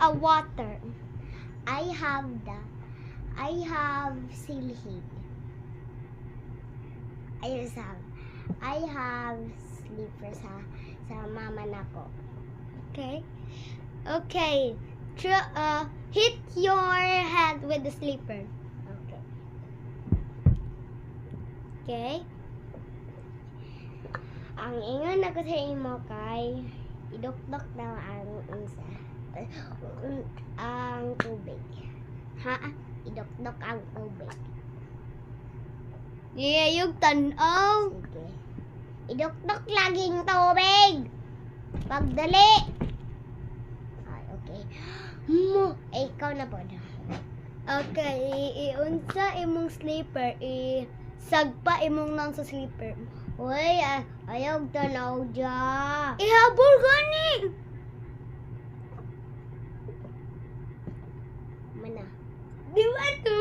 a water. I have silhig. I have slipper sa mama nako. Okay. Okay. Hit your head with the slipper. Okay. Okay. Ang ingon ako sa imo kay idukdok daw ang tubig. Ha? Idukdok ang tubig. Yeah, yung tanaw. Sige. Idukdok laging tubig. Pagdali. Ay, okay. Ikaw na po. Okay, iunsa imong slipper, sagpa imong nang sa slipper. Uy, ayaw tanaw dya. Ihabol gani. Mana. Di ba to?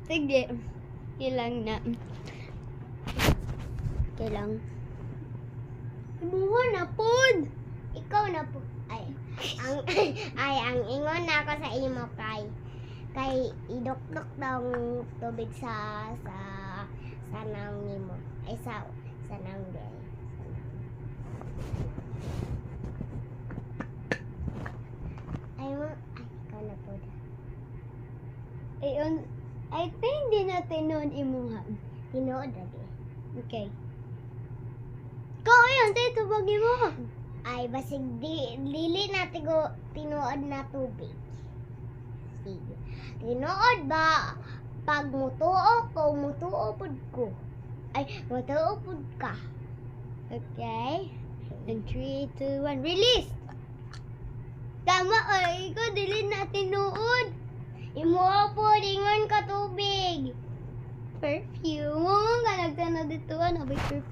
Sige. Ilang na. Kailang. Imuha na pod. Ikaw na po. Ang ingon na ako sa imo kay idukdok daw ang tubig sa nang nimo. Ay sa nang gay. Ikaw na po. I think di na tinuod imuha. Tinuod lagi. Okay. Kau yan, tayo tubag mo. Ay basig dili na tinuod na tubig. Sige. Tinuod ba pag mutuo pud ko. Ay, mutuo pud ka. Okay. And 3, 2, 1, release! Tama, ay, ikaw dili na tinuod. Imo po dingon ka tubig. Perfume. Nga nagtanong dito, ano ba perfume?